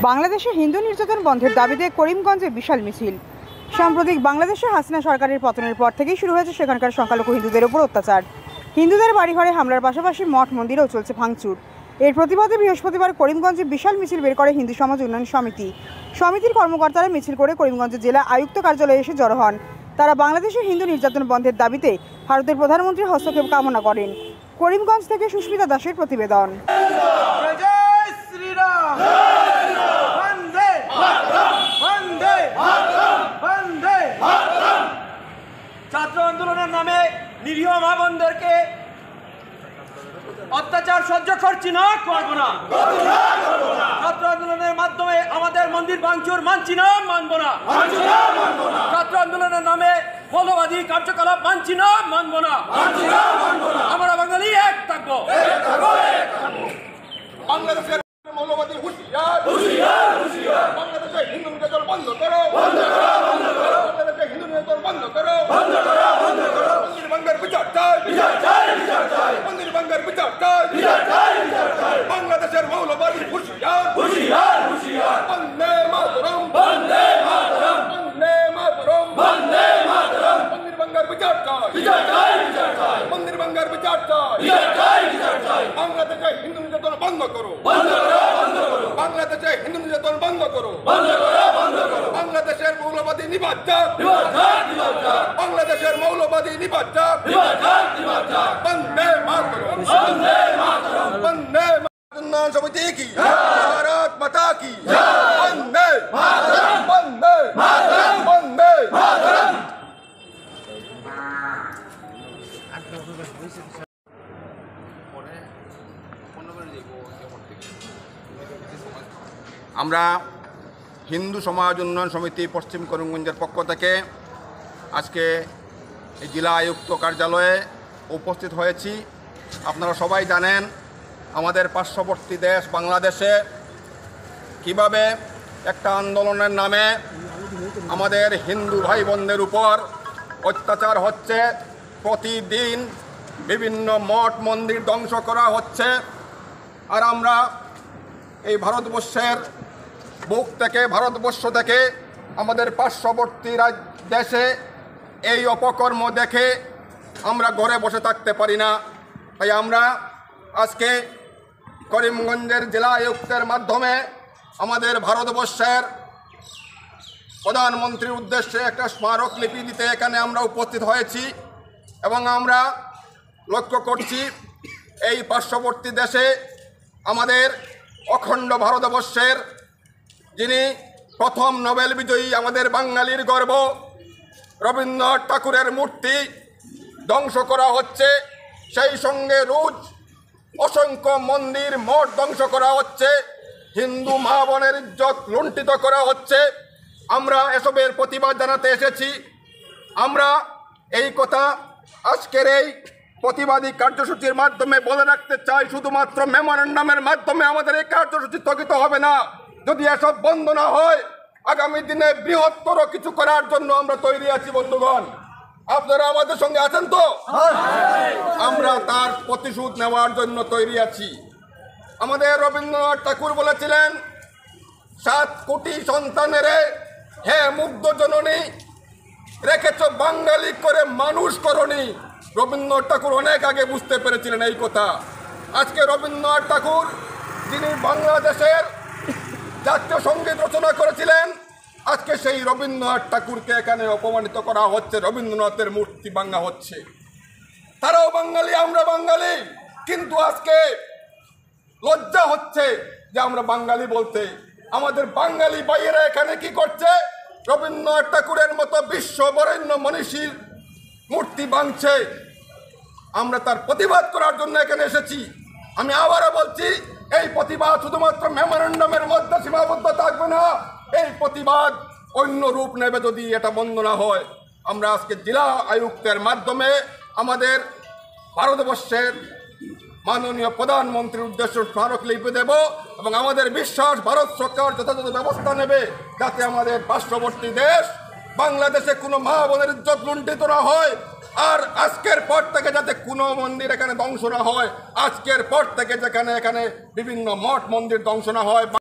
বাংলাদেশে হিন্দু নির্যাতন বন্ধের দাবিতে করিমগঞ্জে বিশাল মিছিল। সাম্প্রতিক বাংলাদেশে হাসিনা সরকারের পতনের পর থেকেই শুরু হয়েছে সেখানকার সংখ্যালঘু হিন্দুদের উপর অত্যাচার। হিন্দুদের বাড়িঘরে হামলার পাশাপাশি মঠ মন্দিরেও চলছে ভাঙচুর। এর প্রতিবাদে বৃহস্পতিবার করিমগঞ্জে বিশাল মিছিল বের করে হিন্দু সমাজ উন্নয়ন সমিতি। সমিতির কর্মকর্তারা মিছিল করে করিমগঞ্জ জেলা আয়ুক্ত কার্যালয়ে এসে জড়ো হন। তারা বাংলাদেশে হিন্দু নির্যাতন বন্ধের দাবিতে ভারতের প্রধানমন্ত্রীর হস্তক্ষেপ কামনা করেন। করিমগঞ্জ থেকে সুস্মিতা দাসের প্রতিবেদন। ছাত্র আন্দোলনের নামে নিরীহ মা বোনদেরকে অত্যাচার সহ্য করছি না, করব না। ছাত্র আন্দোলনের মাধ্যমে আমাদের মন্দির ভাঙচুর মানছি না, মানব না। ছাত্র আন্দোলনের নামে মৌলবাদী কার্যকলাপ মানছি না, মানব না। আমরা বাঙালি এক থাকবো। বাংলাদেশের মৌলবাদী হুঁশিয়ার, হুঁশিয়ার, হুঁশিয়ার। বাংলাদেশে হিন্দু নির্যাতন বন্ধ করো, বন্ধ করো, বন্ধ করো। বাংলাদেশে হিন্দু নির্যাতন বন্ধ করো, বন্ধ করো, বন্ধ করো। মন্দির ভাঙার বিচার চাই, বিচার চাই, বিচার চাই। মন্দির ভাঙার বিচার চাই, বিচার চাই, বিচার চাই। বাংলাদেশের মৌলবাদী হুঁশিয়ার, হুঁশিয়ার, হুঁশিয়ার। বন্দে মাতরম, বন্দে মাতরম, বন্দে মাতরম, বন্দে মাতরম। মন্দির ভাঙার বিচার চাই, বিচার চাই, বিচার চাই। মন্দির ভাঙার বিচার চাই, বিচার চাই, বিচার চাই। বাংলাদেশে হিন্দু নির্যাতন বন্ধ করো, বন্ধ করো, বন্ধ করো। বাংলাদেশে হিন্দু নির্যাতন বন্ধ করো, বন্ধ করো, বন্ধ করো। বাংলাদেশের মৌলবাদী নিবাদ যাক, নিবাদ যাক, নিবাদ যাক। বাংলাদেশের মৌলবাদী নিবাদ যাক, নিবাদ যাক, নিবাদ যাক। বন্দে মাতরম, বন্দে মাতরম, বন্দে মাতরম। সমিতি কি ভারত মাতা কি বন্দে মাতরম, বন্দে মাতরম, বন্দে মাতরম। আমরা হিন্দু সমাজ উন্নয়ন সমিতি পশ্চিম করিমগঞ্জের পক্ষ থেকে আজকে এই জেলা আয়ুক্ত কার্যালয়ে উপস্থিত হয়েছি। আপনারা সবাই জানেন আমাদের পার্শ্ববর্তী দেশ বাংলাদেশে কিভাবে একটা আন্দোলনের নামে আমাদের হিন্দু ভাই বোনদের উপর অত্যাচার হচ্ছে। প্রতিদিন বিভিন্ন মঠ মন্দির ধ্বংস করা হচ্ছে। আর আমরা এই ভারতবর্ষের বুক থেকে, ভারতবর্ষ থেকে আমাদের পার্শ্ববর্তী দেশে এই অপকর্ম দেখে আমরা ঘরে বসে থাকতে পারি না। তাই আমরা আজকে করিমগঞ্জের জেলা আয়ুক্তের মাধ্যমে আমাদের ভারতবর্ষের প্রধানমন্ত্রীর উদ্দেশ্যে একটা স্মারকলিপি দিতে এখানে আমরা উপস্থিত হয়েছি। এবং আমরা লক্ষ্য করছি এই পার্শ্ববর্তী দেশে আমাদের অখণ্ড ভারতবর্ষের যিনি প্রথম নোবেল বিজয়ী, আমাদের বাঙালির গর্ব রবীন্দ্রনাথ ঠাকুরের মূর্তি ধ্বংস করা হচ্ছে। সেই সঙ্গে রোজ অসংখ্য মন্দির মঠ ধ্বংস করা হচ্ছে। হিন্দু মা বোনের ইজ্জত লুণ্ঠিত করা হচ্ছে। আমরা এসবের প্রতিবাদ জানাতে এসেছি। আমরা এই কথা আজকের এই প্রতিবাদী কার্যসূচির মাধ্যমে বলে রাখতে চাই, শুধুমাত্র মেমোরেন্ডামের মাধ্যমে আমাদের এই কার্যসূচি স্থগিত হবে না। যদি এসব বন্ধ না হয়, আগামী দিনে বৃহত্তর কিছু করার জন্য আমরা তৈরি আছি। বন্ধুগণ, আপনারা আমাদের সঙ্গে আছেন তো? আমরা তার প্রতিশোধ নেওয়ার জন্য তৈরি আছি। আমাদের রবীন্দ্রনাথ ঠাকুর বলেছিলেন, 7 কোটি সন্তানের হে মুগ্ধ জননী, রেখেছ বাঙালি করে মানুষ করনি। রবীন্দ্রনাথ ঠাকুর অনেক আগে বুঝতে পেরেছিলেন এই কথা। আজকে রবীন্দ্রনাথ ঠাকুর, যিনি বাংলাদেশের জাতীয় সঙ্গীত রচনা করেছিলেন, আজকে সেই রবীন্দ্রনাথ ঠাকুরকে এখানে অপমানিত করা হচ্ছে। রবীন্দ্রনাথের মূর্তি ভাঙা হচ্ছে। তারাও বাঙালি, আমরা বাঙালি, কিন্তু আজকে লজ্জা হচ্ছে যে আমরা বাঙালি বলতে। আমাদের বাঙালি ভাইয়েরা এখানে কি করছে? রবীন্দ্রনাথ ঠাকুরের মতো বিশ্ববরেণ্য মনীষীর মূর্তি ভাঙছে। আমরা তার প্রতিবাদ করার জন্য এখানে এসেছি। আমি আবারও বলছি, এই প্রতিবাদ শুধুমাত্র মেমোরেন্ডামের মধ্যে সীমাবদ্ধ থাকবে না। এই প্রতিবাদ অন্য রূপ নেবে যদি এটা বন্ধ না হয়। আমরা আজকে জেলা আয়ুক্তের মাধ্যমে আমাদের ভারতবর্ষের মাননীয় প্রধানমন্ত্রীর উদ্দেশ্যে স্মারকলিপি দেব এবং আমাদের বিশ্বাস ভারত সরকার যথাযথ ব্যবস্থা নেবে যাতে আমাদের পার্শ্ববর্তী দেশ বাংলাদেশে কোনো মা বোনের ইজ্জত লুণ্ঠিত না হয়। আর আজকের পর থেকে যাতে কোনো মন্দির এখানে ধ্বংস না হয়, আজকের পর থেকে যেখানে এখানে বিভিন্ন মঠ মন্দির ধ্বংস না হয়।